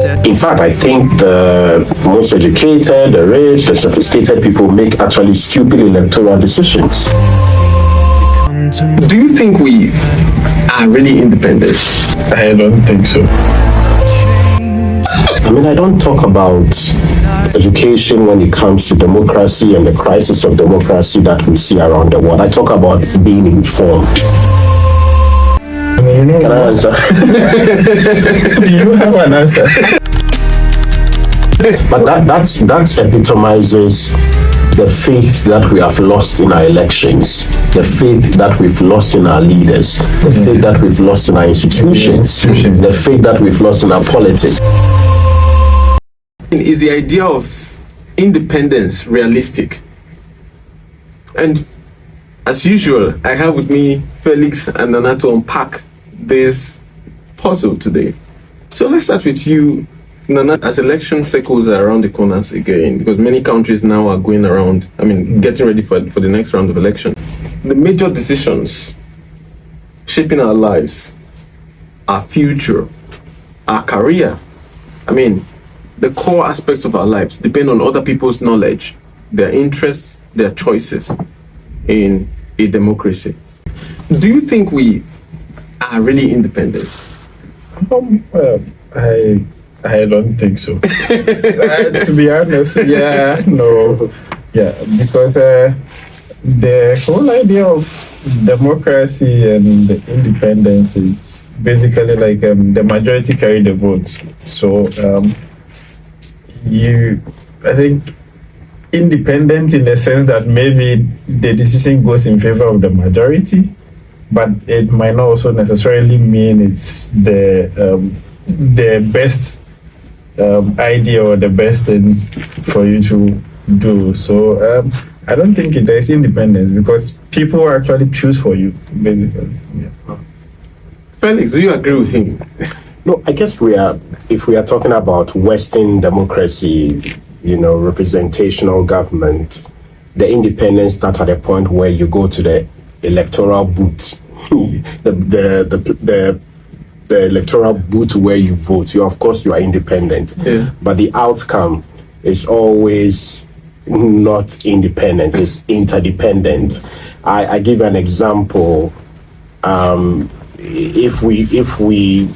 In fact, I think the most educated, the rich, the sophisticated people make actually stupid electoral decisions. Do you think we are really independent? I don't think so. I mean, I don't talk about education when it comes to democracy and the crisis of democracy that we see around the world. I talk about being informed. Can I answer? Do you have an answer? But that epitomizes the faith that we have lost in our elections, the faith that we've lost in our leaders, the faith that we've lost in our institutions, the faith that we've lost in our politics. Is the idea of independence realistic? And as usual, I have with me Felix and Nana to unpack this puzzle today. So let's start with you, Nana. As election circles are around the corners again, because many countries now are going around, getting ready for the next round of election. The major decisions shaping our lives, our future, our career, the core aspects of our lives depend on other people's knowledge, their interests, their choices in a democracy. Do you think we are really independent? I don't think so. To be honest, no. Because the whole idea of democracy and the independence is basically like the majority carry the vote. So I think independent in the sense that maybe the decision goes in favor of the majority, but it might not also necessarily mean it's the best idea or the best thing for you to do. So I don't think there's independence because people actually choose for you, basically. Yeah. Felix, do you agree with him? No, I guess if we are talking about Western democracy, representational government, the independence starts at a point where you go to the electoral booth, the electoral booth where you vote. You are independent, but the outcome is always not independent. It's interdependent. I give an example. If we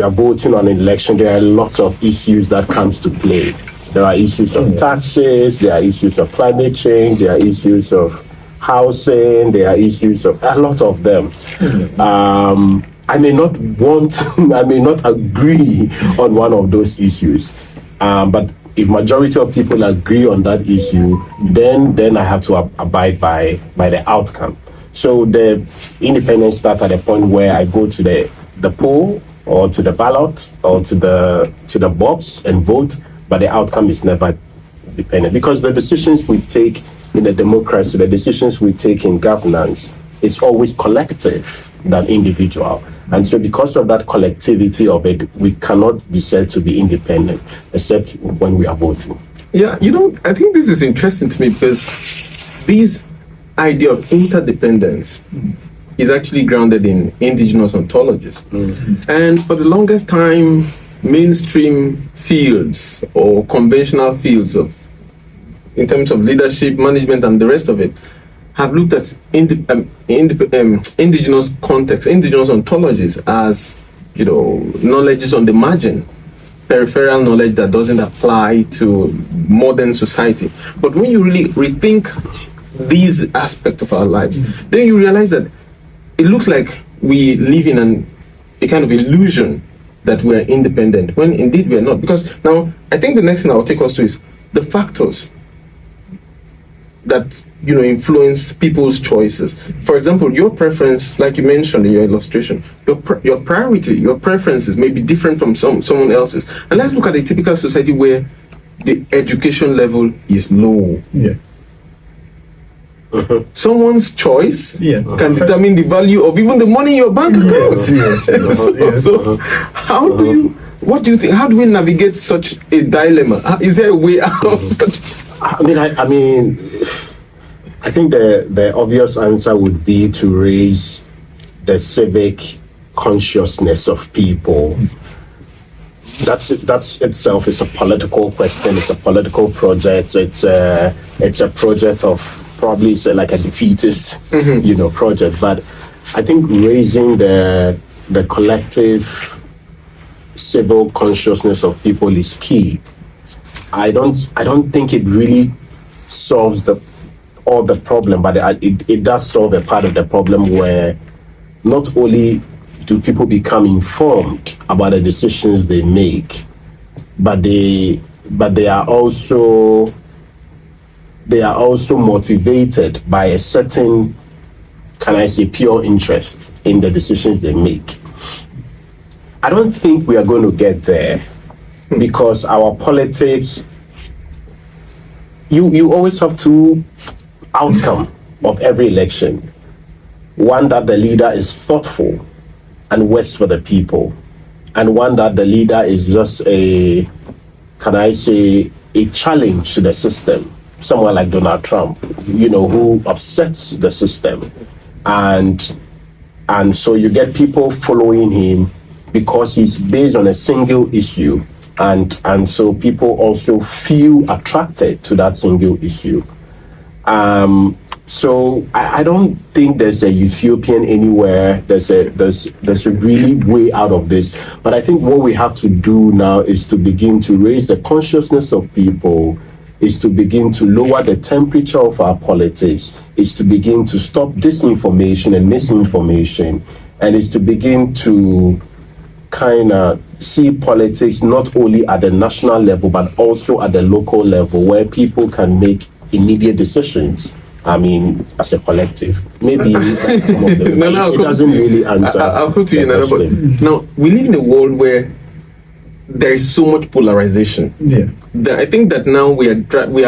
are voting on an election, there are a lot of issues that comes to play. There are issues of taxes, there are issues of climate change, there are issues of housing, there are issues of a lot of them. I may not agree on one of those issues, but if majority of people agree on that issue, then I have to abide by the outcome. So the independence starts at a point where I go to the poll or to the ballot or to the box and vote, but the outcome is never dependent because the decisions we take in a democracy, the decisions we take in governance, is always collective than individual. And so because of that collectivity of it, we cannot be said to be independent except when we are voting. Yeah, I think this is interesting to me because this idea of interdependence is actually grounded in indigenous ontologies. And for the longest time, mainstream fields or conventional fields in terms of leadership, management, and the rest of it, have looked at indigenous context, indigenous ontologies as, knowledges on the margin, peripheral knowledge that doesn't apply to modern society. But when you really rethink these aspects of our lives, then you realize that it looks like we live in a kind of illusion that we're independent, when indeed we're not. Because now, I think the next thing I'll take us to is the factors that influence people's choices. For example, your preference, like you mentioned in your illustration, your priority, your preferences may be different from someone else's. And let's look at a typical society where the education level is low. Someone's choice can determine the value of even the money in your bank account. So how do you think? How do we navigate such a dilemma? Is there a way out of such? I think the obvious answer would be to raise the civic consciousness of people that's itself is a political question. It's a political project. It's a project of probably like a defeatist, project. But I think raising the collective civil consciousness of people is key. I don't think it really solves all the problem, but it does solve a part of the problem where not only do people become informed about the decisions they make, but they are also motivated by a certain, can I say, pure interest in the decisions they make. I don't think we are going to get there because our politics, you always have two outcomes of every election. One, that the leader is thoughtful and works for the people, and one that the leader is just a challenge to the system. Someone like Donald Trump, who upsets the system, and so you get people following him because he's based on a single issue, and so people also feel attracted to that single issue. So I don't think there's a utopian anywhere. There's a really way out of this. But I think what we have to do now is to begin to raise the consciousness of people, is to begin to lower the temperature of our politics, is to begin to stop disinformation and misinformation, and is to begin to kind of see politics not only at the national level but also at the local level, where people can make immediate decisions. I mean, as a collective, maybe some of them, it doesn't really answer. I'll put to you another. But now we live in a world where there is so much polarization. Yeah. I think that now we are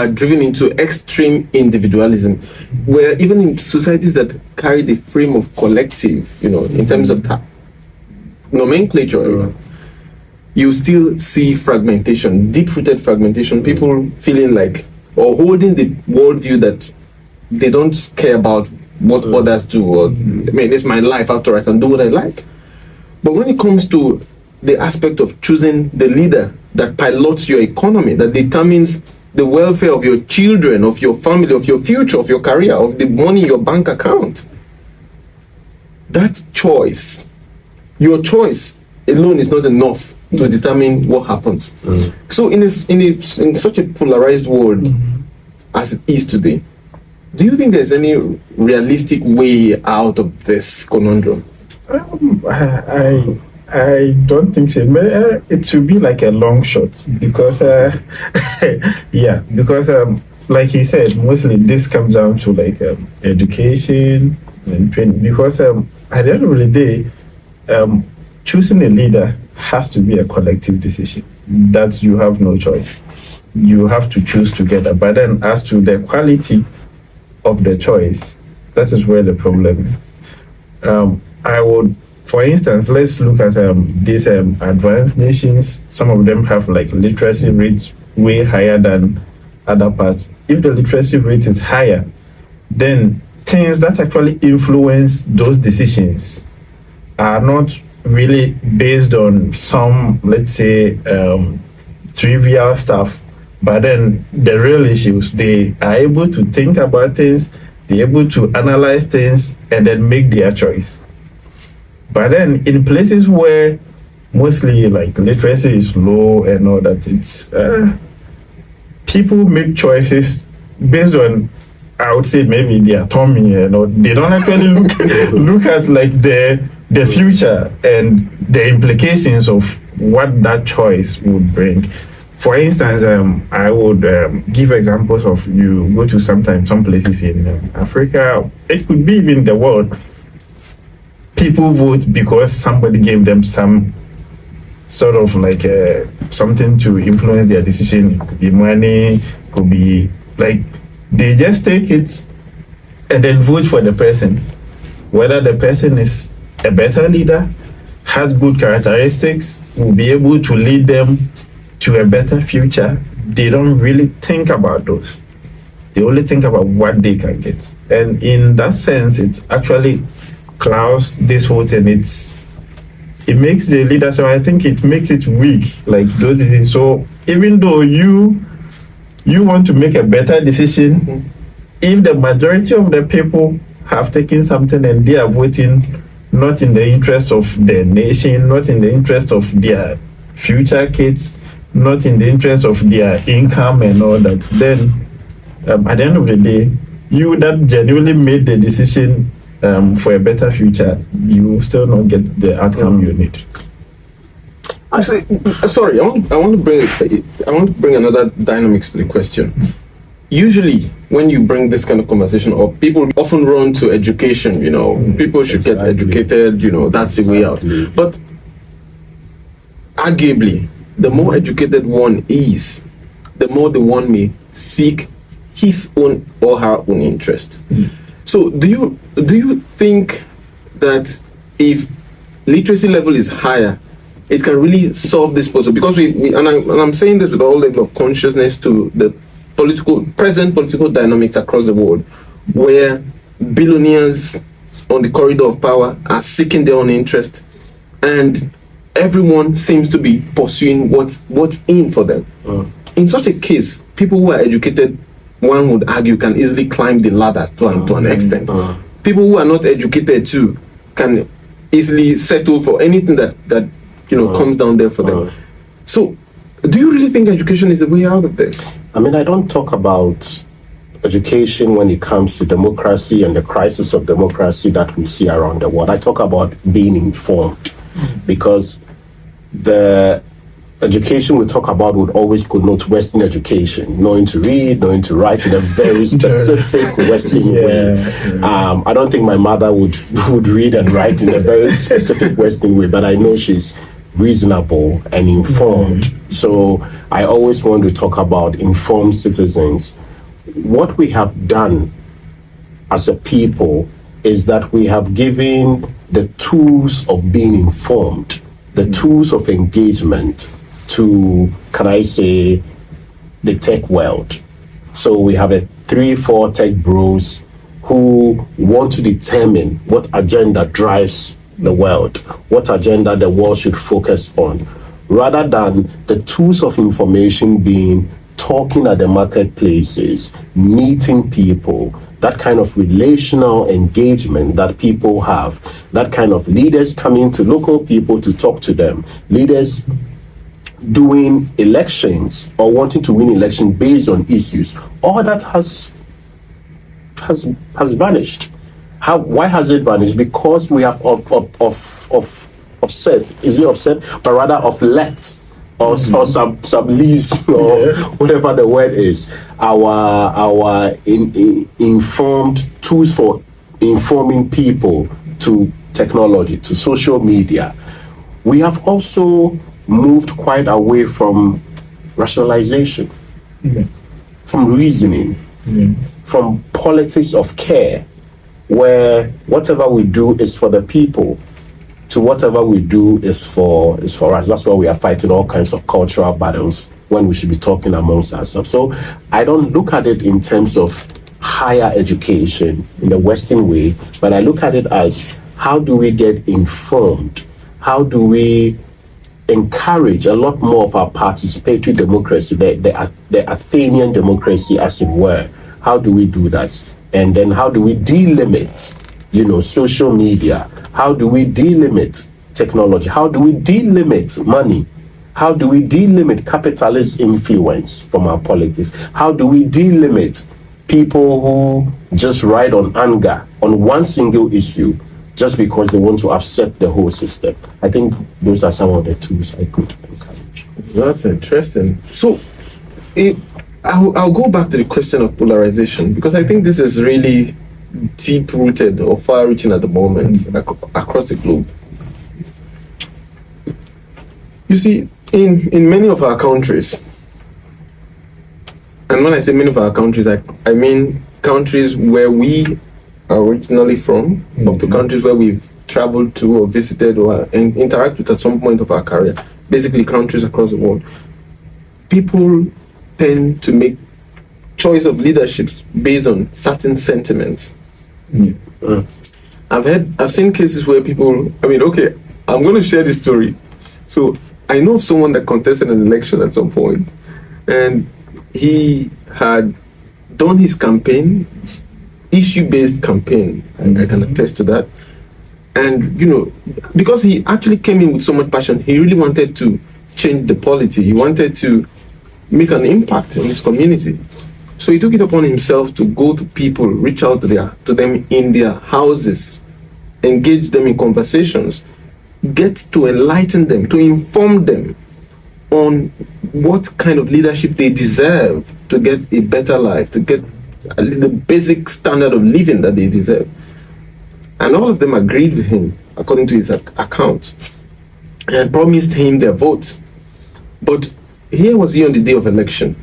driven into extreme individualism, where even in societies that carry the frame of collective, in terms of nomenclature, you still see fragmentation, deep-rooted fragmentation. People feeling like, or holding the worldview that they don't care about what others do, or it's my life, after I can do what I like. But when it comes to the aspect of choosing the leader that pilots your economy, that determines the welfare of your children, of your family, of your future, of your career, of the money in your bank account, that choice, your choice alone is not enough to determine what happens. So in such a polarized world as it is today, do you think there's any realistic way out of this conundrum? I don't think so. It should be like a long shot because, like he said, mostly this comes down to like education and training. Because at the end of the day, choosing a leader has to be a collective decision. That you have no choice. You have to choose together. But then, as to the quality of the choice, that is where the problem is. I would, for instance, let's look at these advanced nations. Some of them have like literacy rates way higher than other parts. If the literacy rate is higher, then things that actually influence those decisions are not really based on some, let's say, trivial stuff, but then the real issues. They are able to think about things, they're able to analyze things, and then make their choice. But then in places where mostly like literacy is low and all that, it's people make choices based on, I would say, maybe their tummy, they don't actually look at like the future and the implications of what that choice would bring. For instance, I would give examples of, you go to some places in Africa, it could be even the world. People vote because somebody gave them some sort of like something to influence their decision. It could be money, could be like they just take it and then vote for the person. Whether the person is a better leader, has good characteristics, will be able to lead them to a better future, they don't really think about those. They only think about what they can get. And in that sense, it's actually clouds this whole thing. it makes the leadership, I think it makes it weak, like those things. So even though you want to make a better decision, if the majority of the people have taken something and they are voting not in the interest of the nation, not in the interest of their future kids, not in the interest of their income and all that, then at the end of the day, you that genuinely made the decision for a better future, you will still not get the outcome you need. Actually, sorry, I want to bring another dynamics to the question. Usually, when you bring this kind of conversation up, people often run to education. People should get educated. That's the way out. But arguably, the more educated one is, the more the one may seek his own or her own interest. So, do you think that if literacy level is higher, it can really solve this puzzle? Because I'm saying this with all level of consciousness to the present political dynamics across the world, where billionaires on the corridor of power are seeking their own interest, and everyone seems to be pursuing what's in for them. In such a case, people who are educated, one would argue, can easily climb the ladder to an extent. People who are not educated too can easily settle for anything that comes down there for them. So, do you really think education is the way out of this? I mean, I don't talk about education when it comes to democracy and the crisis of democracy that we see around the world. I talk about being informed, because the education we talk about would always connote Western education, knowing to read, knowing to write in a very specific Western way. I don't think my mother would read and write in a very specific Western way, but I know she's reasonable and informed. So I always want to talk about informed citizens. What we have done as a people is that we have given the tools of being informed, the tools of engagement to, can I say, the tech world. So we have 3-4 tech bros who want to determine what agenda drives the world, what agenda the world should focus on, rather than the tools of information being talking at the marketplaces, meeting people, that kind of relational engagement that people have, that kind of leaders coming to local people to talk to them, leaders doing elections or wanting to win elections based on issues. All that has vanished. Why has it vanished? Because we have offset, is it offset? But rather of let or sublease or whatever the word is, our informed tools for informing people to technology, to social media. We have also moved quite away from rationalization, from reasoning, from politics of care, where whatever we do is for the people, to whatever we do is for us. That's why we are fighting all kinds of cultural battles when we should be talking amongst ourselves. So I don't look at it in terms of higher education in the Western way, but I look at it as, how do we get informed? How do we encourage a lot more of our participatory democracy, the Athenian democracy, as it were? How do we do that? And then how do we delimit, social media? How do we delimit technology? How do we delimit money? How do we delimit capitalist influence from our politics? How do we delimit people who just ride on anger on one single issue just because they want to upset the whole system? I think those are some of the tools I could encourage. That's interesting. So, I'll go back to the question of polarization, because I think this is really deep-rooted or far-reaching at the moment across the globe. You see, in many of our countries, and when I say many of our countries, I mean countries where we are originally from, up to countries where we've traveled to or visited or interact with at some point of our career, basically countries across the world. People tend to make choice of leaderships based on certain sentiments. I've seen cases where people, I'm going to share this story. So I know of someone that contested an election at some point, and he had done his campaign, issue-based campaign. I can attest to that. And, you know, because he actually came in with so much passion, he really wanted to change the polity. He wanted to make an impact in his community. So he took it upon himself to go to people, reach out to them in their houses, engage them in conversations, get to enlighten them, to inform them on what kind of leadership they deserve to get a better life, to get the basic standard of living that they deserve. And all of them agreed with him, according to his account, and promised him their votes. But here was he on the day of election.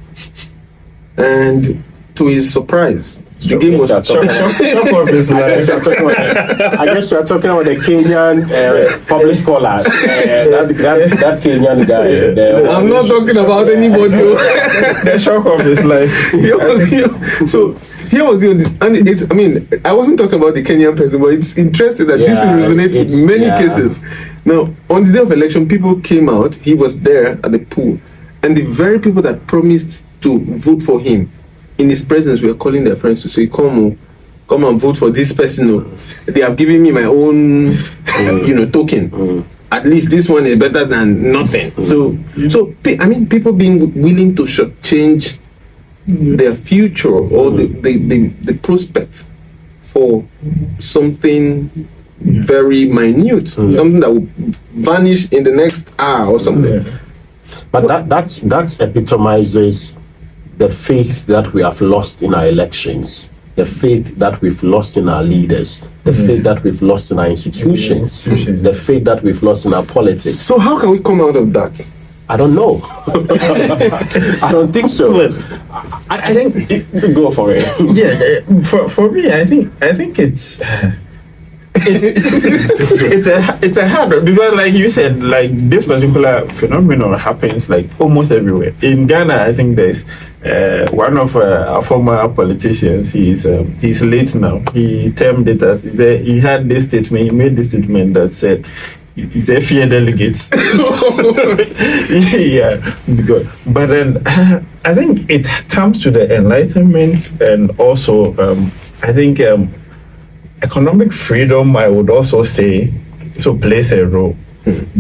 And to his surprise, the game was Shock of his life. I guess you are talking about the Kenyan public scholar, that Kenyan guy. I'm not talking about anybody. The shock of his life. So here was the, and it's, I mean, I wasn't talking about the Kenyan person, but it's interesting that this will resonate with many cases. Now, on the day of election, people came out. He was there at the pool, and the very people that promised to vote for him, in his presence, were calling their friends to say, come and vote for this person. They have given me my own, token. At least this one is better than nothing. So I mean, people being willing to change their future or the prospect for something very minute, something that will vanish in the next hour or something. But that epitomizes the faith that we have lost in our elections, the faith that we've lost in our leaders, the faith that we've lost in our institutions, the faith that we've lost in our politics. So how can we come out of that? I don't know. I don't think so. I think go for it. Yeah, for me, I think it's a hard one, because like you said, like this particular phenomenon happens like almost everywhere. In Ghana, I think there's one of our former politicians. He's late now. He termed it as he had this statement. He made this statement that said, he said, fear delegates. Yeah, but then I think it comes to the enlightenment, and also I think economic freedom, I would also say, so plays a role,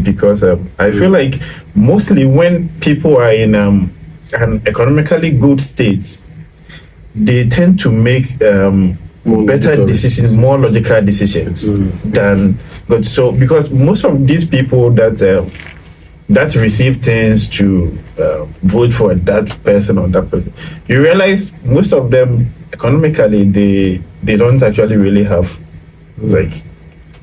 because I feel like mostly when people are in an economically good state, they tend to make better decisions, more logical decisions than good. So because most of these people that receive things to vote for that person or that person, you realize most of them economically they don't actually really have like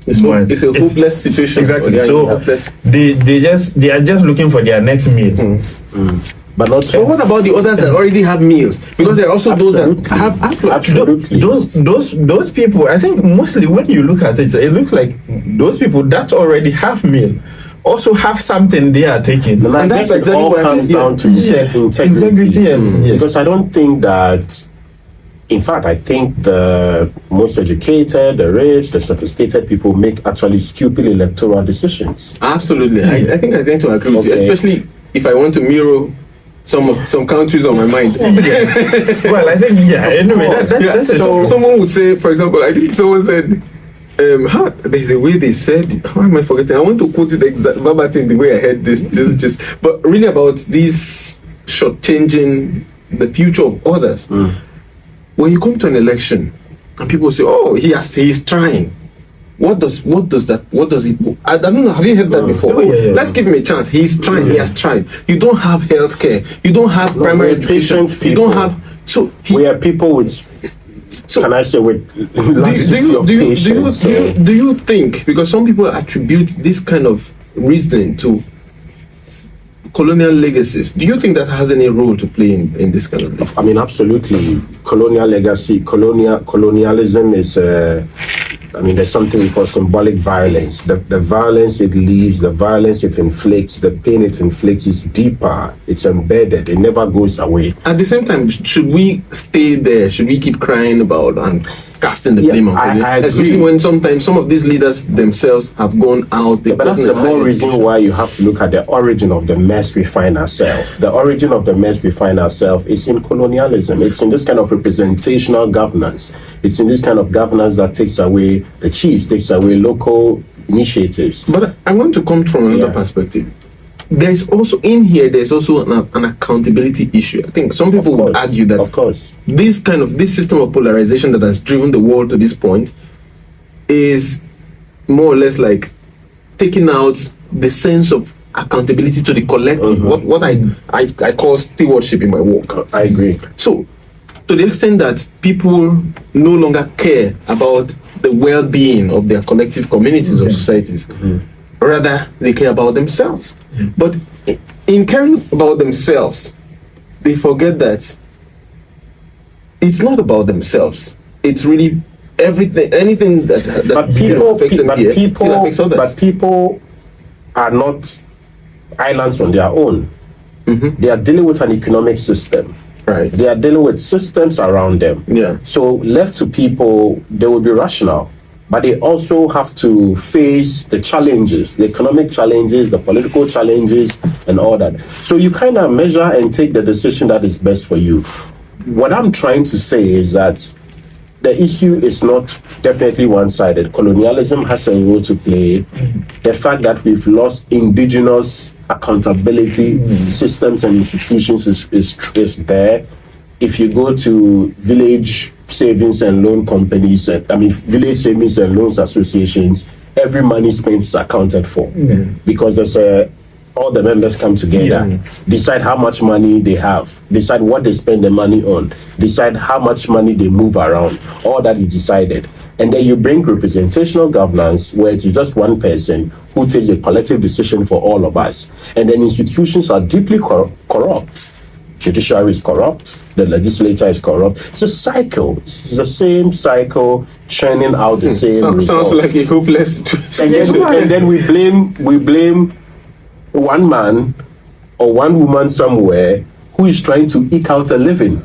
it's a hopeless situation. Exactly. So they are just looking for their next meal. But not so. What about the others that already have meals? Because there are also those that have affluence. Those people, I think mostly when you look at it, it looks like those people that already have meal also have something they are taking. And that's exactly all what comes down to integrity. And because I don't think that. In fact, I think the most educated, the rich, the sophisticated people make actually stupid electoral decisions. Absolutely. I think I tend to agree with you, especially if I want to mirror some countries on my mind. Well, I think, anyway, that's so someone would say, for example, I think someone said, there's a way they said, how am I forgetting? I want to quote it verbatim the way I heard this just, but really about this shortchanging the future of others. When you come to an election and people say, "Oh, he's trying," what does he? I don't know. Have you heard that before? Let's give him a chance. He's trying. He has tried. You don't have healthcare. You don't have primary education. You don't have. So we are people with. So can I say with laxity of patience? Do you think, because some people attribute this kind of reasoning to colonial legacies, do you think that has any role to play in this kind of thing? I mean, absolutely. Colonial legacy, colonialism is, there's something we call symbolic violence. The violence it leaves, the violence it inflicts, the pain it inflicts is deeper, it's embedded, it never goes away. At the same time, should we stay there? Should we keep crying about and casting the blame on colonialism. I agree. Especially when sometimes some of these leaders themselves have gone out. But that's the more reason why you have to look at the origin of the mess we find ourselves. The origin of the mess we find ourselves is in colonialism. It's in this kind of representational governance. It's in this kind of governance that takes away the chiefs, takes away local initiatives. But I want to come from another perspective. There's also an accountability issue. I think some people would argue that this system of polarization that has driven the world to this point is more or less like taking out the sense of accountability to the collective. What I call stewardship in my work. I agree. So to the extent that people no longer care about the well-being of their collective communities or societies, rather they care about themselves. But in caring about themselves, they forget that it's not about themselves. It's really anything that affects them here still affects others. But people are not islands on their own. They are dealing with an economic system. Right. They are dealing with systems around them. Yeah. So left to people, they will be rational. But they also have to face the challenges, the economic challenges, the political challenges, and all that. So you kind of measure and take the decision that is best for you. What I'm trying to say is that the issue is not definitely one-sided. Colonialism has a role to play. The fact that we've lost indigenous accountability systems and institutions is there. If you go to village savings and loan companies, village savings and loans associations, every money spent is accounted for because there's all the members come together, decide how much money they have, decide what they spend the money on, decide how much money they move around. All that is decided. And then you bring representational governance where it is just one person who takes a collective decision for all of us. And then institutions are deeply corrupt. Judiciary is corrupt, the legislature is corrupt. It's a cycle. It's the same cycle churning out the same results. Sounds like a hopeless situation. And then we blame one man or one woman somewhere who is trying to eke out a living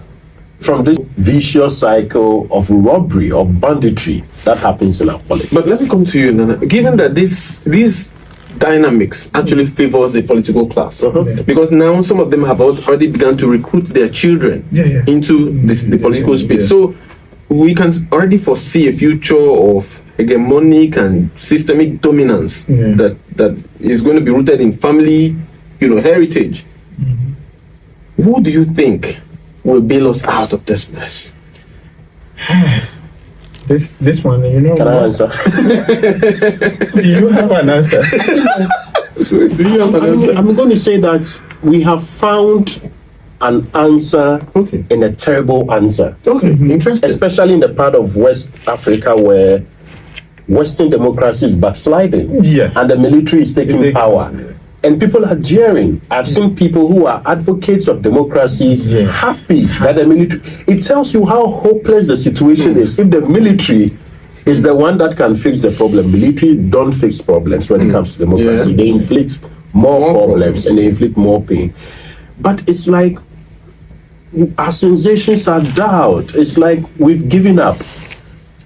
from this vicious cycle of robbery, of banditry that happens in our politics. But let me come to you, Nana. Given that these dynamics actually favors the political class, because now some of them have already begun to recruit their children into the political space. So we can already foresee a future of hegemonic and systemic dominance that is going to be rooted in family, heritage. Who do you think will bail us out of this mess? This one, Can I answer? Do you have an answer? I'm going to say that we have found an answer in a terrible answer. Okay, interesting. Especially in the part of West Africa where Western democracy is backsliding and the military is taking power. And people are jeering. I've seen people who are advocates of democracy happy that the military... It tells you how hopeless the situation is. If the military is the one that can fix the problem, military don't fix problems when it comes to democracy. They inflict more problems and they inflict more pain. But it's like our sensations are dulled. It's like we've given up.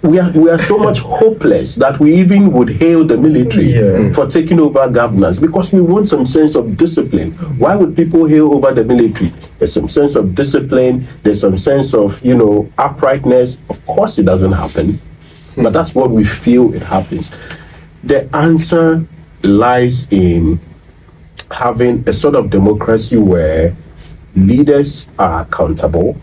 We are so much hopeless that we even would hail the military for taking over governance because we want some sense of discipline. Why would people hail over the military? There's some sense of discipline. There's some sense of, uprightness. Of course it doesn't happen, but that's what we feel it happens. The answer lies in having a sort of democracy where leaders are accountable.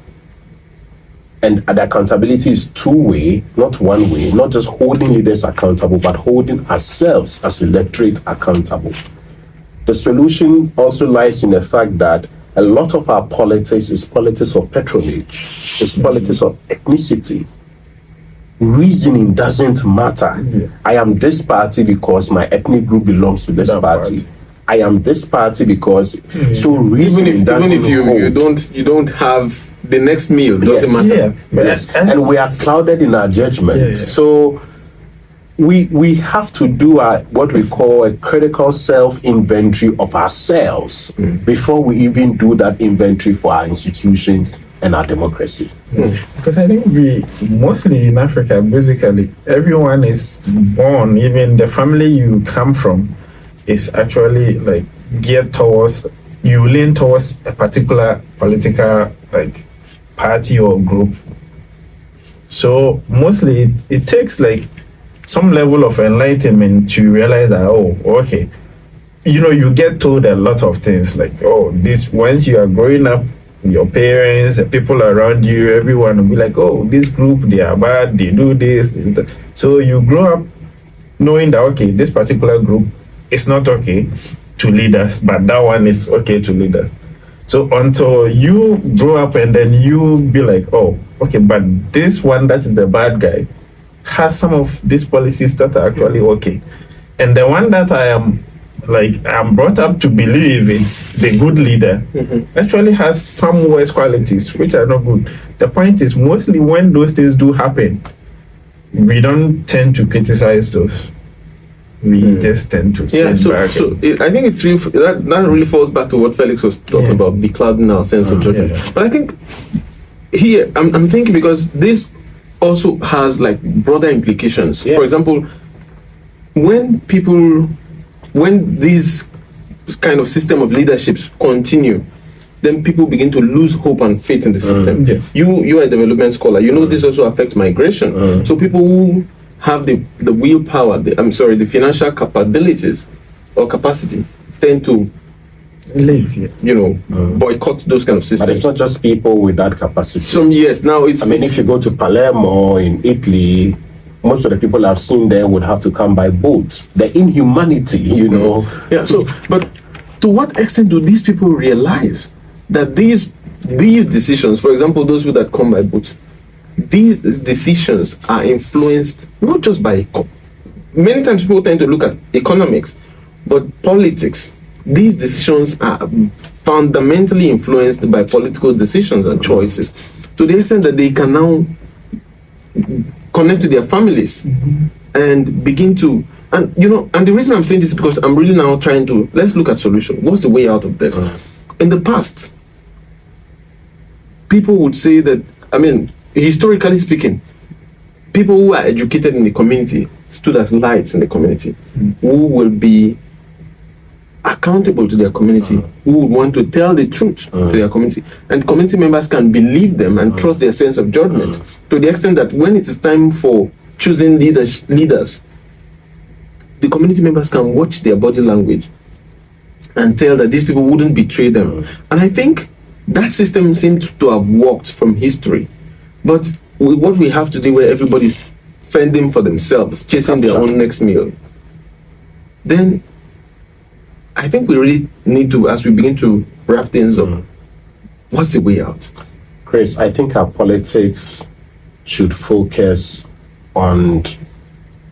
And the accountability is two-way, not one way, not just holding leaders accountable, but holding ourselves as electorate accountable. The solution also lies in the fact that a lot of our politics is politics of patronage. It's politics of ethnicity. Reasoning doesn't matter. I am this party because my ethnic group belongs to this party. I am this party because so reasoning doesn't even if you don't have the next meal, doesn't matter. Yes. And we are clouded in our judgment. So we have to do what we call a critical self-inventory of ourselves before we even do that inventory for our institutions and our democracy. Because I think we mostly in Africa, basically, everyone is born, even the family you come from, is actually like geared towards, you lean towards a particular political like party or group. So mostly it takes like some level of enlightenment to realize that, oh, okay, you get told a lot of things like, oh, this, once you are growing up, your parents, the people around you, everyone will be like, oh, this group, they are bad, they do this, that. So you grow up knowing that, okay, this particular group is not okay to lead us, but that one is okay to lead us. So until you grow up and then you be like, oh, okay, but this one that is the bad guy has some of these policies that are actually okay. And the one that I'm brought up to believe it's the good leader actually has some worse qualities which are not good. The point is, mostly when those things do happen, we don't tend to criticize those. We just tend to sit back. I think it's really, that really falls back to what Felix was talking about, beclouding our sense of judgment. But I think here I'm thinking, because this also has like broader implications. For example, when these kind of system of leaderships continue, then people begin to lose hope and faith in the system. You are a development scholar. This also affects migration. So people who have the willpower, the financial capabilities or capacity, tend to boycott those kind of systems. But it's not just people with that capacity. If you go to Palermo in Italy, most of the people I've seen there would have to come by boat. The inhumanity, But to what extent do these people realize that these decisions, for example, those people that come by boat, these decisions are influenced not just by many times people tend to look at economics, but politics. These decisions are fundamentally influenced by political decisions and choices, to the extent that they can now connect to their families and begin to, and the reason I'm saying this is because I'm really now trying to, let's look at solution. What's the way out of this? In the past, people would say that, historically speaking, people who are educated in the community stood as lights in the community, who will be accountable to their community, who would want to tell the truth to their community, and community members can believe them and trust their sense of judgment, to the extent that when it is time for choosing leaders, the community members can watch their body language and tell that these people wouldn't betray them. And I think that system seems to have worked from history. But what we have today, where everybody's fending for themselves, chasing their own next meal, then I think we really need to, as we begin to wrap things up, what's the way out? Chris, I think our politics should focus on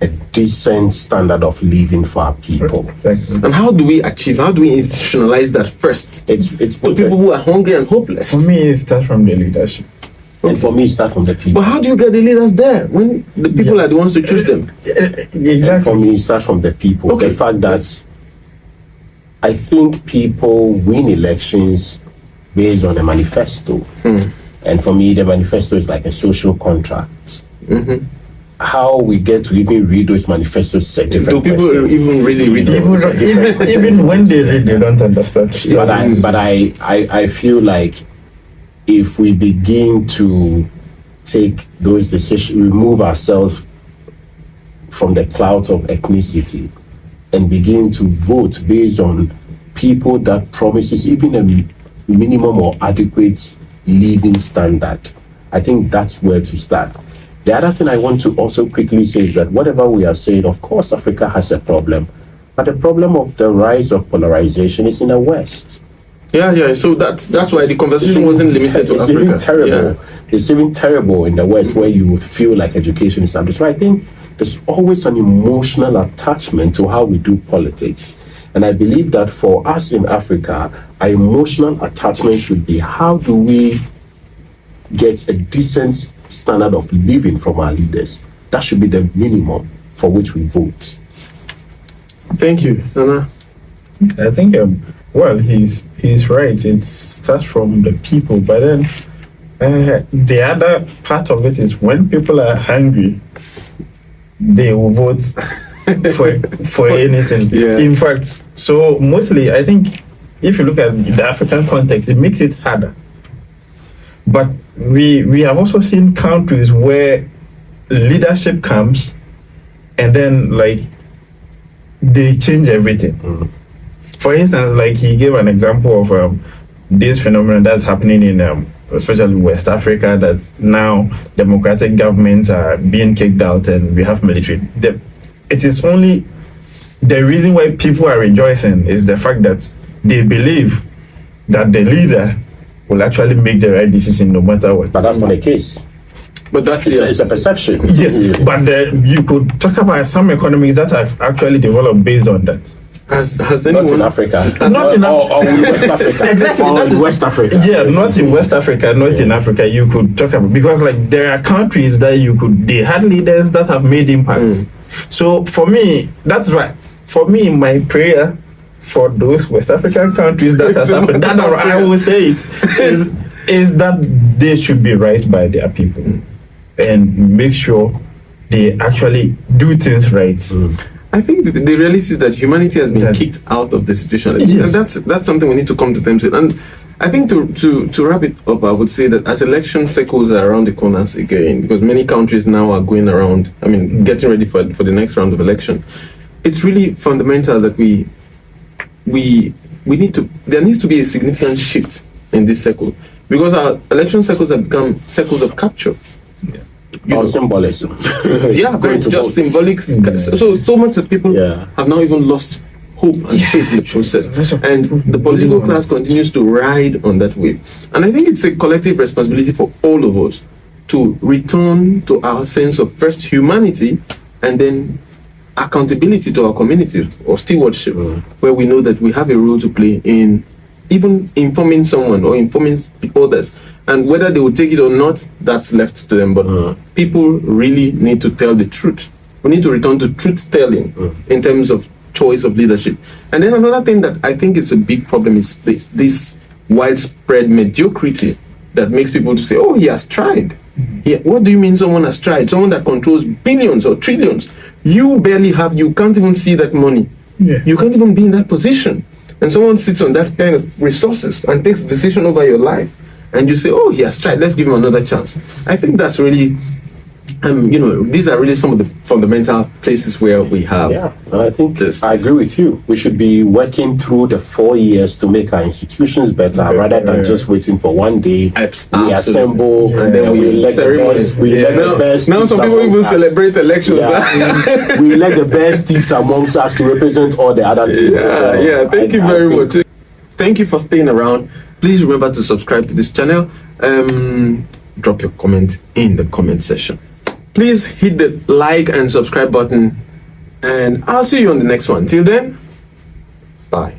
a decent standard of living for our people. And how do we institutionalize that first? It's to people who are hungry and hopeless. For me, it starts from the leadership. And for me, it starts from the people. But how do you get the leaders there when the people are the ones to choose them? Exactly. And for me, it starts from the people. Okay. The fact that I think people win elections based on a manifesto. And for me, the manifesto is like a social contract. How we get to even read those manifestos is a different question. Do people even really read them? Even when they read, they don't understand. But I feel like if we begin to take those decisions, remove ourselves from the clouds of ethnicity, and begin to vote based on people that promises even a minimum or adequate living standard, I think that's where to start. The other thing I want to also quickly say is that whatever we are saying, of course, Africa has a problem, but the problem of the rise of polarization is in the West. So that's why the conversation wasn't limited to Africa. It's even terrible. It's even terrible in the West, where you feel like education is something. So I think there's always an emotional attachment to how we do politics. And I believe that for us in Africa, our emotional attachment should be, how do we get a decent standard of living from our leaders? That should be the minimum for which we vote. Thank you, Nana. I think, he's right. It starts from the people, but then The other part of it is when people are hungry, they will vote for anything. Yeah. In fact, so mostly I think if you look at the African context, it makes it harder. But we have also seen countries where leadership comes and then like they change everything. For instance, like he gave an example of this phenomenon that's happening in especially West Africa, that now democratic governments are being kicked out and we have military. It is only the reason why people are rejoicing is the fact that they believe that the leader will actually make the right decision no matter what. But that's not the case. But that It's a perception. Yes, but you could talk about some economies that have actually developed based on that. has anyone Not in Africa. Not in or in West Africa. Exactly, Or not in in- West Africa. Yeah, not in West Africa, not in Africa. You could talk about, because like there are countries that they had leaders that have made impact. So for me, that's right. For me, my prayer for those West African countries that has happened, that I will say it is that they should be right by their people and make sure they actually do things right. I think the reality is that humanity has been That- kicked out of the situation, Yes. and that's something we need to come to terms with. And I think to wrap it up, I would say that as election cycles are around the corners again, because many countries now are going around, getting ready for the next round of election, it's really fundamental that we need to, there needs to be a significant shift in this cycle, because our election cycles have become cycles of capture. You Or know, symbolism. yeah, very Going to just vote. symbolic. So much that people Yeah. have now even lost hope and faith in the process, and the political class continues to ride on that wave. And I think it's a collective responsibility for all of us to return to our sense of first humanity and then accountability to our community, or stewardship, where we know that we have a role to play in even informing someone or informing others. And whether they will take it or not, that's left to them. But people really need to tell the truth. We need to return to truth telling in terms of choice of leadership. And then another thing that I think is a big problem is this widespread mediocrity that makes people to say, oh, he has tried. Yeah, what do you mean someone has tried? Someone that controls billions or trillions. You barely have, you can't even see that money. Yeah. You can't even be in that position. And someone sits on that kind of resources and takes decision over your life. And you say, oh, he has tried, let's give him another chance. I think that's really, these are really some of the fundamental places where we have. Yeah, and I think This- I agree with you. We should be working through the 4 years to make our institutions better, rather than just waiting for one day. We Absolutely. assemble And then we elect the ceremony. best. We elect the best. Now teams some people amongst even us. celebrate elections. Yeah. We elect the best teams amongst us to represent all the other teams. So Thank you I very think- much. Thank you for staying around. Please remember to subscribe to this channel. Drop your comment in the comment section. Please hit the like and subscribe button, and I'll see you on the next one. Till then, bye.